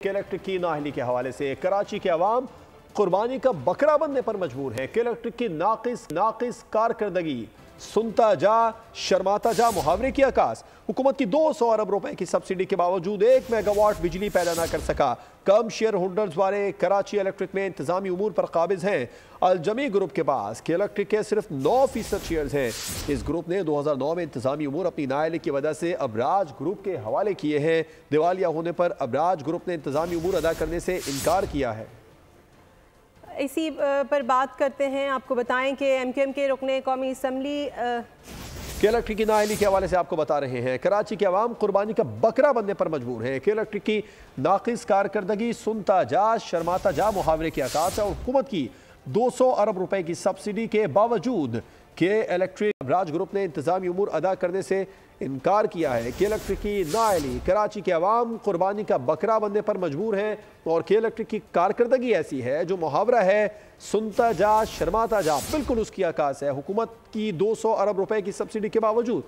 Electric की नाअहली के हवाले से कराची के अवाम कुर्बानी का बकरा बनने पर मजबूर है। इलेक्ट्रिक की नाकिस कारकर्दगी, सुनता जा शर्माता जा मुहावरे की आकाश। हुकूमत की 200 अरब रुपए की सब्सिडी के बावजूद 1 मेगावाट बिजली पैदा न कर सका। कम शेयर होल्डर्स वाले कराची इलेक्ट्रिक में इंतजामी उमूर पर काबिज हैं। अलजमी ग्रुप के पास के इलेक्ट्रिक के सिर्फ 9% शेयर्स हैं। इस ग्रुप ने 2009 में इंतजामी उमूर अपनी नाअहली की वजह से अबराज ग्रुप के हवाले किए हैं। दिवालिया होने पर अबराज ग्रुप ने इंतजामी उमूर अदा करने से इनकार किया है। इसी पर बात करते हैं। आपको बताएं कि MQM के रुकने कौमी असम्बली के इलेक्ट्रिक की नाअहली के हवाले से आपको बता रहे हैं, कराची के अवाम कुर्बानी का बकरा बनने पर मजबूर हैं। के इलेक्ट्रिक की नाकिस कारकर्दगी, सुनता जा शर्माता जा मुहावरे की आकाश है। और हुकूमत की 200 अरब रुपए की सब्सिडी के बावजूद के इलेक्ट्रिक अबराज ग्रुप ने इंतजामी उमूर अदा करने से इनकार किया है। के इलेक्ट्रिक की नाअहली कराची के अवाम कुर्बानी का बकरा बनने पर मजबूर हैं। और के इलेक्ट्रिक की कारकर्दगी ऐसी है, जो मुहावरा है सुनता जा शर्माता जा, बिल्कुल उसकी आकाश है। हुकूमत की 200 अरब रुपए की सब्सिडी के बावजूद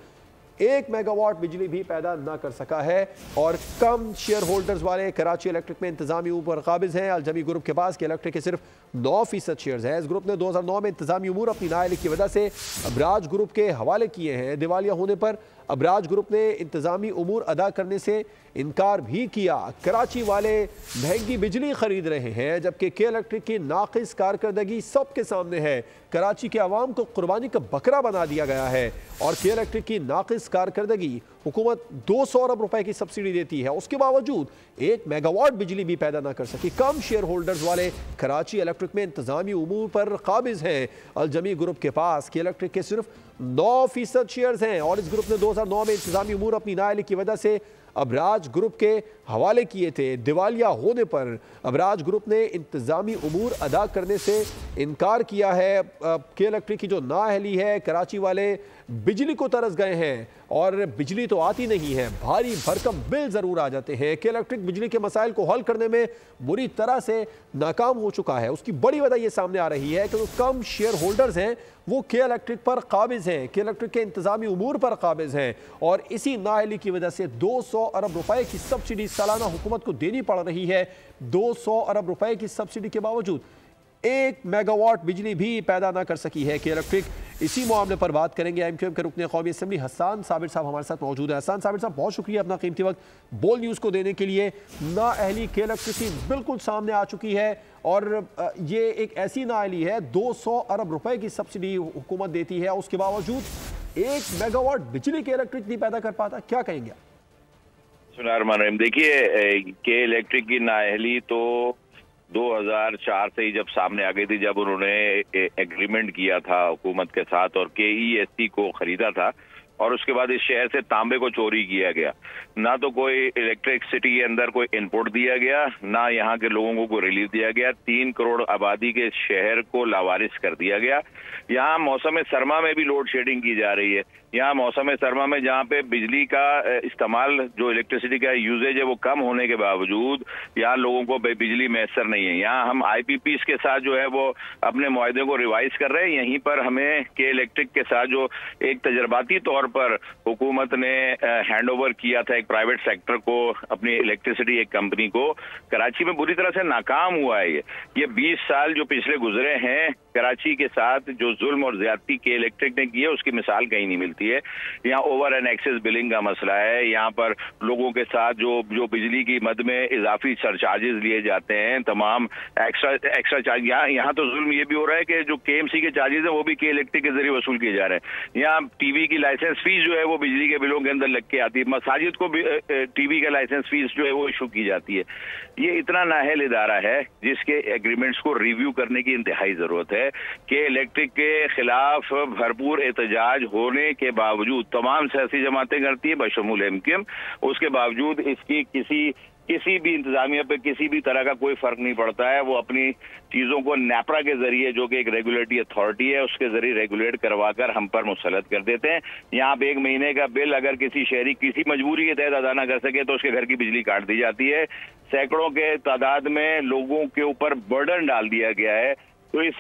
1 मेगावाट बिजली भी पैदा ना कर सका है। और कम शेयर होल्डर्स वाले कराची इलेक्ट्रिक में इंतजामी उमूर काबिज हैं। अलजमी ग्रुप के पास के इलेक्ट्रिक के सिर्फ 9% शेयर्स हैं। इस ग्रुप ने 2009 में इंतजामी उमूर अपनी नाअहली की वजह से अबराज ग्रुप के हवाले किए हैं। दिवालिया होने पर अबराज ग्रुप ने इंतजामी उमूर अदा करने से इनकार भी किया। कराची वाले महंगी बिजली खरीद रहे हैं, जबकि के इलेक्ट्रिक की नाकिस कारकर्दगी सबके सामने है। कराची के अवाम को कुर्बानी का बकरा बना दिया गया है। और के इलेक्ट्रिक की नाकिस कारकर्दगी, हुकूमत 200 अरब रुपए की सब्सिडी देती है, उसके बावजूद 1 मेगावाट बिजली भी पैदा ना कर सकी। कम शेयर होल्डर्स वाले कराची इलेक्ट्रिक में इंतजामी उमूर पर काबिज हैं। अलजमी ग्रुप के पास के इलेक्ट्रिक के सिर्फ 9% शेयर्स हैं। और इस ग्रुप ने 2009 में इंतजामी उमूर अपनी नाअहली की वजह से अबराज ग्रुप के हवाले किए थे। दिवालिया होने पर अबराज ग्रुप ने इंतजामी उमूर अदा करने से इनकार किया है। के इलेक्ट्रिक की जो नाअहली है, कराची वाले बिजली को तरस गए हैं और बिजली तो आती नहीं है, भारी भरकम बिल ज़रूर आ जाते हैं। के इलेक्ट्रिक बिजली के मसाइल को हल करने में बुरी तरह से नाकाम हो चुका है। उसकी बड़ी वजह यह सामने आ रही है कि जो कम शेयर होल्डर्स हैं वो के इलेक्ट्रिक पर काबिज हैं, के इलेक्ट्रिक के इंतजामी उमूर पर काबिज हैं। और इसी नाअहली की वजह से 200 अरब रुपए की सब्सिडी सालाना हुकूमत को देनी पड़ रही है। 200 अरब रुपए की सब्सिडी के बावजूद 1 मेगावाट बिजली भी पैदा ना कर सकी है के इलेक्ट्रिक। इसी मामले पर बात करेंगे। MQM के रुकने कौमी असम्बली हसन साबिर साहब हमारे साथ मौजूद है। हसन साबिर साहब, बहुत शुक्रिया अपना कीमती वक्त बोल न्यूज़ को देने के लिए। नाअहली के इलेक्ट्रिक की बिल्कुल सामने आ चुकी है और ये एक ऐसी नाअहली है, 200 अरब रुपए की सब्सिडी हुकूमत देती है, उसके बावजूद 1 मेगावाट बिजली के इलेक्ट्रिक नहीं पैदा कर पाता। क्या कहेंगे? देखिए, के इलेक्ट्रिक की नाअहली तो 2004 से ही जब सामने आ गई थी, जब उन्होंने एग्रीमेंट किया था हुकूमत के साथ और KESC को खरीदा था। और उसके बाद इस शहर से तांबे को चोरी किया गया। ना तो कोई इलेक्ट्रिसिटी के अंदर कोई इनपुट दिया गया, ना यहाँ के लोगों को कोई रिलीफ दिया गया। 3 करोड़ आबादी के शहर को लावारिस कर दिया गया। यहाँ मौसम सरमा में भी लोड शेडिंग की जा रही है। यहाँ मौसम सरमा में जहाँ पे बिजली का इस्तेमाल, जो इलेक्ट्रिसिटी का यूजेज है वो कम होने के बावजूद यहाँ लोगों को बिजली मैसर नहीं है। यहाँ हम IPPs के साथ जो है वो अपने मुआहदे को रिवाइज कर रहे हैं। यहीं पर हमें के इलेक्ट्रिक के साथ जो एक तजर्बाती तौर पर हुकूमत ने हैंड ओवर किया था एक प्राइवेट सेक्टर को, अपनी इलेक्ट्रिसिटी एक कंपनी को, कराची में बुरी तरह से नाकाम हुआ है। ये 20 साल जो पिछले गुजरे हैं कराची के साथ, जो जुल्म और ज्यादती के इलेक्ट्रिक ने की है, उसकी मिसाल कहीं नहीं मिलती है। यहाँ ओवर एंड एक्सेस बिलिंग का मसला है। यहाँ पर लोगों के साथ जो बिजली की मद में इजाफी सरचार्जेस लिए जाते हैं, तमाम एक्स्ट्रा चार्ज। यहाँ तो जुल्म ये भी हो रहा है कि जो KMC के चार्जेस है वो भी के इलेक्ट्रिक के जरिए वसूल किए जा रहे हैं। यहाँ TV की लाइसेंस फीस जो है वो बिजली के बिलों के अंदर लग के आती है। मसाजिद को भी TV का लाइसेंस फीस जो है वो इशू की जाती है। ये इतना नाअहल इदारा है जिसके एग्रीमेंट्स को रिव्यू करने की इंतहाई जरूरत है। के इलेक्ट्रिक के खिलाफ भरपूर एहतजाज होने के बावजूद तमाम सियासी जमातें करती है, बशमूल MQM, उसके बावजूद इसकी किसी भी इंतजामिया पे किसी भी तरह का कोई फर्क नहीं पड़ता है। वो अपनी चीजों को NAPRA के जरिए, जो कि एक रेगुलेटरी अथॉरिटी है, उसके जरिए रेगुलेट करवाकर हम पर मुसलत कर देते हैं। यहाँ पे 1 महीने का बिल अगर किसी शहरी किसी मजबूरी के तहत अदा ना कर सके तो उसके घर की बिजली काट दी जाती है। सैकड़ों के तादाद में लोगों के ऊपर बर्डन डाल दिया गया है। तो इस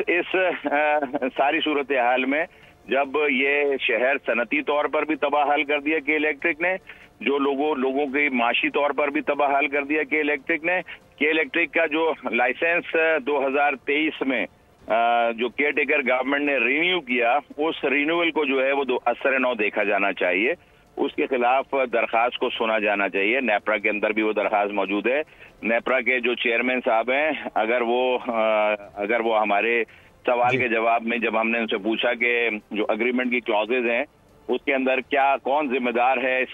सारी सूरत हाल में जब ये शहर सनती तौर पर भी तबाह कर दिया के इलेक्ट्रिक ने, जो लोगों के माशी तौर पर भी तबाह कर दिया के इलेक्ट्रिक ने। के इलेक्ट्रिक का जो लाइसेंस 2023 में जो केयर टेकर गवर्नमेंट ने रिन्यू किया, उस रिन्यूअल को जो है वो असर नौ देखा जाना चाहिए। उसके खिलाफ दरखास्त को सुना जाना चाहिए। नेपरा के अंदर भी वो दरखास्त मौजूद है। नेपरा के जो चेयरमैन साहब हैं, अगर वो हमारे सवाल के जवाब में जब हमने उनसे पूछा कि जो अग्रीमेंट की क्लॉजेज हैं उसके अंदर कौन जिम्मेदार है इस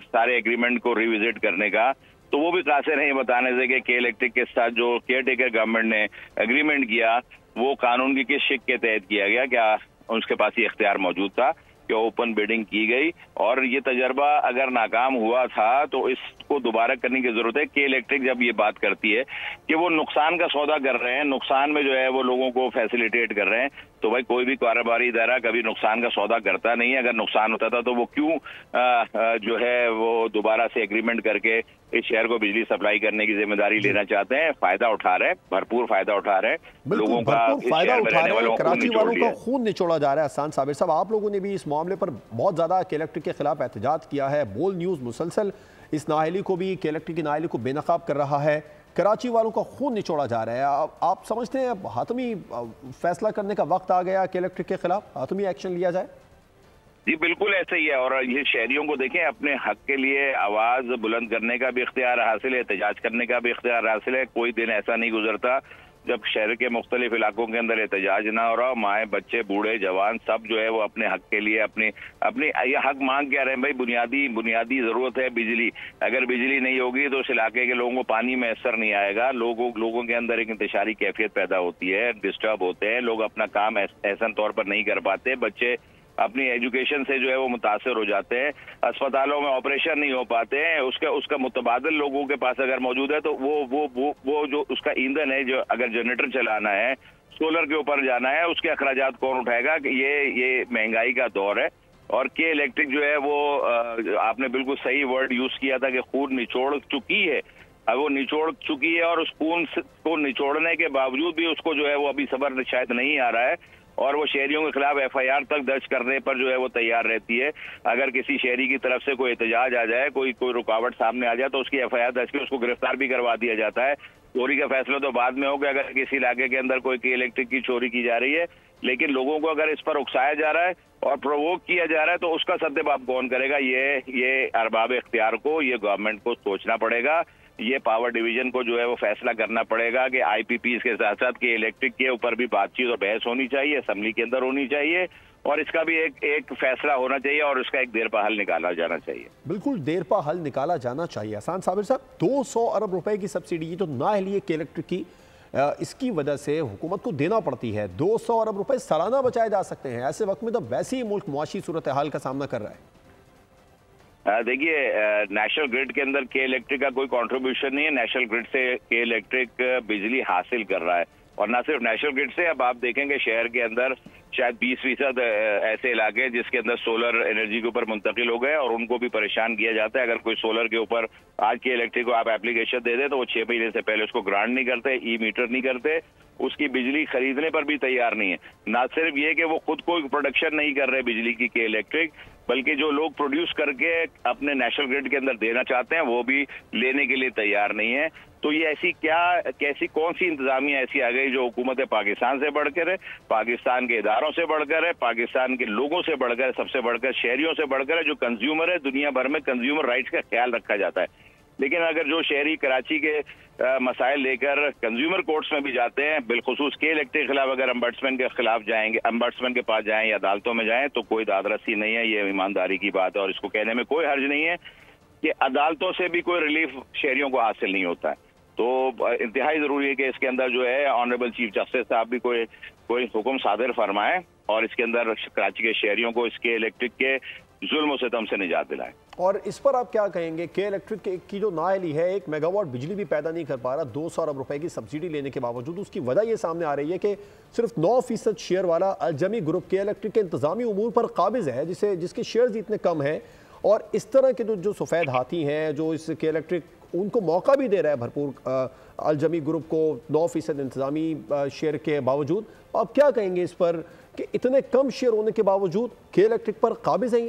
सारे एग्रीमेंट को रिविजिट करने का, तो वो भी कासिर नहीं बताने से कि के इलेक्ट्रिक के साथ जो केयर टेकर गवर्नमेंट ने एग्रीमेंट किया वो कानून की किस शिक के तहत किया गया, क्या उसके पास ये इख्तियार मौजूद था, क्या ओपन बिडिंग की गई, और ये तजर्बा अगर नाकाम हुआ था तो इसको दोबारा करने की जरूरत है। के इलेक्ट्रिक जब ये बात करती है कि वो नुकसान का सौदा कर रहे हैं, नुकसान में जो है वो लोगों को फैसिलिटेट कर रहे हैं, तो भाई कोई भी कारोबारी इदारा कभी नुकसान का सौदा करता नहीं है। अगर नुकसान होता था तो वो क्यों जो है वो दोबारा से एग्रीमेंट करके इस शहर को बिजली सप्लाई करने की जिम्मेदारी लेना चाहते हैं। फायदा उठा रहे हैं, भरपूर फायदा उठा रहे हैं, लोगों का फायदा उठा रहे हैं, कराची वालों का खून निचोड़ा जा रहा है। हसन साबिर साहब, आप लोगों ने भी इस मामले पर बहुत ज्यादा के इलेक्ट्रिक के खिलाफ एहतजाज किया है। बोल न्यूज मुसलसल इस नाअहली को भी, के इलेक्ट्रिक की नाअहली को बेनकाब कर रहा है। कराची वालों का खून निचोड़ा जा रहा है। आप समझते हैं हातमी फैसला करने का वक्त आ गया, के इलेक्ट्रिक के खिलाफ हातमी एक्शन लिया जाए? जी बिल्कुल ऐसा ही है। और ये शहरियों को देखें, अपने हक के लिए आवाज बुलंद करने का भी इख्तियार हासिल है, एहतजाज करने का भी इख्तियार हासिल है। कोई दिन ऐसा नहीं गुजरता जब शहर के मुख्तलिफ इलाकों के अंदर एहतजाज ना हो रहा हो। माए, बच्चे, बूढ़े, जवान सब जो है वो अपने हक के लिए अपनी ये हक मांग के आ रहे हैं। भाई बुनियादी जरूरत है बिजली। अगर बिजली नहीं होगी तो उस इलाके के लोगों को पानी मैसर नहीं आएगा। लोगों के अंदर एक इंतशारी कैफियत पैदा होती है, डिस्टर्ब होते हैं, लोग अपना काम ऐसा तौर पर नहीं कर पाते, बच्चे अपनी एजुकेशन से जो है वो मुतासर हो जाते हैं, अस्पतालों में ऑपरेशन नहीं हो पाते हैं। उसका मुतबादिल लोगों के पास अगर मौजूद है तो वो जो उसका ईंधन है, जो अगर जनरेटर चलाना है, सोलर के ऊपर जाना है, उसके अखराजात कौन उठाएगा? कि ये महंगाई का दौर है। और के इलेक्ट्रिक जो है वो आपने बिल्कुल सही वर्ड यूज किया था कि खून निचोड़ चुकी है। अब वो निचोड़ चुकी है और उस खून को निचोड़ने के बावजूद भी उसको जो है वो अभी सब्र शायद नहीं आ रहा है, और वो शहरियों के खिलाफ FIR तक दर्ज करने पर जो है वो तैयार रहती है। अगर किसी शहरी की तरफ से कोई एहतजाज आ जाए, कोई रुकावट सामने आ जाए तो उसकी FIR दर्ज कर उसको गिरफ्तार भी करवा दिया जाता है। चोरी का फैसला तो बाद में होगा अगर किसी इलाके के अंदर कोई के इलेक्ट्रिक की चोरी की जा रही है, लेकिन लोगों को अगर इस पर उकसाया जा रहा है और प्रोवोक किया जा रहा है तो उसका सद्देबाब कौन करेगा? ये अरबाब इख्तियार को, ये गवर्नमेंट को सोचना पड़ेगा। ये पावर डिवीजन को जो है वो फैसला करना पड़ेगा कि IPPs के साथ साथ के इलेक्ट्रिक के ऊपर भी बातचीत और बहस होनी चाहिए, असेंबली के अंदर होनी चाहिए, और इसका भी एक फैसला होना चाहिए और इसका एक देरपा हल निकाला जाना चाहिए। बिल्कुल देरपा हल निकाला जाना चाहिए। हसन साबिर साहब, 200 अरब रुपए की सब्सिडी तो नाअहली के इलेक्ट्रिक की, इसकी वजह से हुकूमत को देना पड़ती है। 200 अरब रुपए सालाना बचाए जा सकते हैं। ऐसे वक्त में तो वैसे ही मुल्क मुआशी सूरत हाल का सामना कर रहा है। देखिए, नेशनल ग्रिड के अंदर के इलेक्ट्रिक का कोई कंट्रीब्यूशन नहीं है। नेशनल ग्रिड से के इलेक्ट्रिक बिजली हासिल कर रहा है, और ना सिर्फ नेशनल ग्रिड से। अब आप देखेंगे शहर के अंदर शायद 20% ऐसे इलाके हैं जिसके अंदर सोलर एनर्जी के ऊपर मुंतकिल हो गए और उनको भी परेशान किया जाता है। अगर कोई सोलर के ऊपर आज के इलेक्ट्रिक को आप एप्लीकेशन दे दें तो वो 6 महीने से पहले उसको ग्रांट नहीं करते, ई-मीटर नहीं करते, उसकी बिजली खरीदने पर भी तैयार नहीं है। ना सिर्फ ये कि वो खुद को प्रोडक्शन नहीं कर रहे बिजली की के इलेक्ट्रिक, बल्कि जो लोग प्रोड्यूस करके अपने नेशनल ग्रिड के अंदर देना चाहते हैं वो भी लेने के लिए तैयार नहीं है। तो ये कैसी कौन सी इंतजामिया ऐसी आ गई जो हुकूमत पाकिस्तान से बढ़कर है, पाकिस्तान के इदारों से बढ़कर है, पाकिस्तान के लोगों से बढ़कर, सबसे बढ़कर शहरियों से बढ़कर है, जो कंज्यूमर है। दुनिया भर में कंज्यूमर राइट्स का ख्याल रखा जाता है, लेकिन अगर जो शहरी कराची के मसाइल लेकर कंज्यूमर कोर्ट्स में भी जाते हैं, बिलखुसूस के इलेक्ट्रिक के खिलाफ अगर अम्बड्समैन के खिलाफ जाएंगे, अम्बड्समैन के पास जाएं या अदालतों में जाएं, तो कोई दादरसी नहीं है। ये ईमानदारी की बात है और इसको कहने में कोई हर्ज नहीं है कि अदालतों से भी कोई रिलीफ शहरियों को हासिल नहीं होता है। तो इंतहाई जरूरी है कि इसके अंदर जो है ऑनरेबल चीफ जस्टिस साहब भी कोई हुक्म सादिर फरमाए और इसके अंदर कराची के शहरियों को इसके इलेक्ट्रिक के जुल्म और सितम से निजात दिलाएं। और इस पर आप क्या कहेंगे? के इलेक्ट्रिक की जो नाअहली है, 1 मेगावाट बिजली भी पैदा नहीं कर पा रहा, 200 अरब रुपए की सब्सिडी लेने के बावजूद। उसकी वजह ये सामने आ रही है कि सिर्फ 9% शेयर वाला अल-जमी ग्रुप के इलेक्ट्रिक के इंतजामी उमूर पर काबिज है, जिसके शेयर्स इतने कम हैं, और इस तरह के जो सफ़ेद हाथी हैं जो इस के इलेक्ट्रिक, उनको मौका भी दे रहा है भरपूर अल-जमी ग्रुप को 9% इंतजामी शेयर के बावजूद। आप क्या कहेंगे इस पर? कि इतने कम शेयर होने के बावजूद के इलेक्ट्रिक पर काबिज है?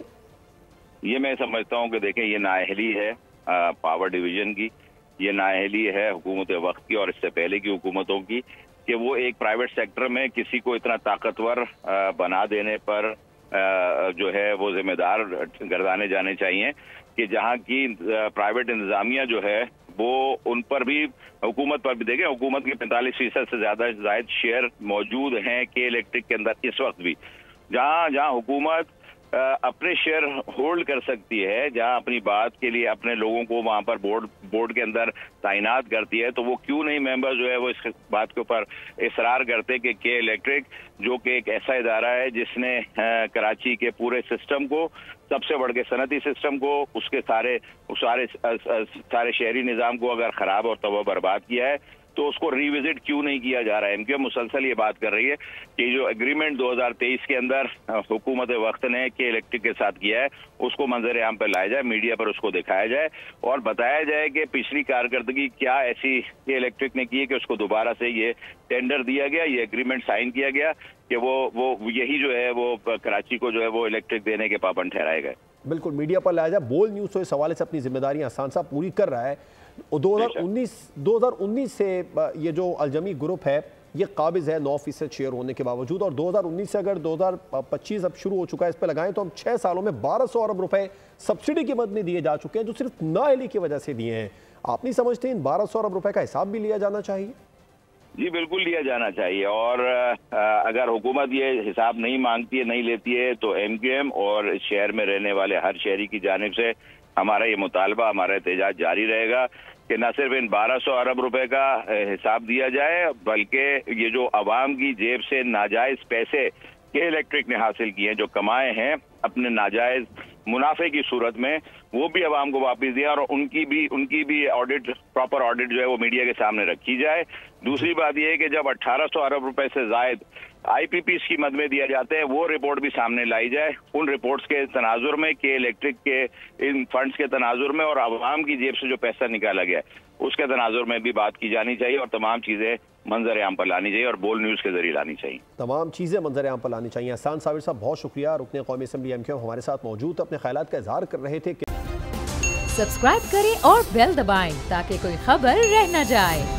ये मैं समझता हूँ कि देखें, ये नाअहली है पावर डिवीजन की, ये नाअहली है हुकूमत वक्त की और इससे पहले की हुकूमतों की, कि वो एक प्राइवेट सेक्टर में किसी को इतना ताकतवर बना देने पर जो है वो जिम्मेदार गर्दाने जाने चाहिए कि जहाँ की प्राइवेट इंतजामिया जो है वो उन पर भी, हुकूमत पर भी देखें, हुकूमत के 45% से ज्यादा जायद शेयर मौजूद हैं के इलेक्ट्रिक के अंदर इस वक्त भी। जहाँ हुकूमत अपने शेयर होल्ड कर सकती है, जहां अपनी बात के लिए अपने लोगों को वहां पर बोर्ड के अंदर तैनात करती है, तो वो क्यों नहीं मेंबर जो है वो इस बात के ऊपर इसरार करते कि के इलेक्ट्रिक जो कि एक ऐसा इदारा है जिसने कराची के पूरे सिस्टम को, सबसे बढ़ के सनती सिस्टम को, उसके सारे शहरी निज़ाम को अगर खराब और तबाह बर्बाद किया है, तो उसको रिविजिट क्यों नहीं किया जा रहा है। एमक्यूएम मुसलसल ये बात कर रही है कि जो एग्रीमेंट 2023 के अंदर हुकूमत वक्त ने के इलेक्ट्रिक के साथ किया है उसको मंजर आम पर लाया जाए, मीडिया पर उसको दिखाया जाए और बताया जाए कि पिछली कारकर्दगी क्या ऐसी के इलेक्ट्रिक ने की है कि उसको दोबारा से ये टेंडर दिया गया, ये एग्रीमेंट साइन किया गया कि वो यही जो है वो कराची को जो है वो इलेक्ट्रिक देने के पाबंद ठहराए गए। बिल्कुल, मीडिया पर लाया जाए। बोल न्यूज़ तो इस हवाले से अपनी जिम्मेदारियां आसान साहब पूरी कर रहा है। 2019 से ये जो अलजमी ग्रुप है ये काबिज है 9% शेयर होने के बावजूद, और 2019 से अगर 2025 अब शुरू हो चुका है, इस पर लगाएं तो हम 6 सालों में 1200 अरब रुपए सब्सिडी की मद में दिए जा चुके हैं, जो सिर्फ नाअहली की वजह से दिए हैं। आप नहीं समझते इन 1200 अरब रुपए का हिसाब भी लिया जाना चाहिए? जी बिल्कुल लिया जाना चाहिए, और अगर हुकूमत ये हिसाब नहीं मांगती है, नहीं लेती है, तो एमक्यूएम और इस शहर में रहने वाले हर शहरी की जानिब से हमारा ये मुतालबा, हमारा एहतजाज जारी रहेगा कि न सिर्फ इन 1200 अरब रुपए का हिसाब दिया जाए, बल्कि ये जो अवाम की जेब से नाजायज पैसे के इलेक्ट्रिक ने हासिल किए हैं, जो कमाए हैं अपने नाजायज मुनाफे की सूरत में, वो भी अवाम को वापस दिया और उनकी भी ऑडिट, प्रॉपर ऑडिट जो है वो मीडिया के सामने रखी जाए। दूसरी बात यह है कि जब 1800 अरब रुपए से जायद आईपीपीस की मद में दिया जाते हैं, वो रिपोर्ट भी सामने लाई जाए। उन रिपोर्ट्स के तनाजुर में, के इलेक्ट्रिक के इन फंड्स के तनाजुर में और अवाम की जेब से जो पैसा निकाला गया उसके तनाजुर में भी बात की जानी चाहिए और तमाम चीजें मंजर आम पर लानी चाहिए और बोल न्यूज के जरिए लानी चाहिए। तमाम चीजें मंजर आम पर लानी चाहिए। एहसान साबिर साहब बहुत शुक्रिया, रुकने कौमी असम्बली एमक्यूएम हमारे साथ मौजूद अपने ख्यालात का इजहार कर रहे थे। सब्सक्राइब करें और बेल दबाएं ताकि कोई खबर रह न जाए।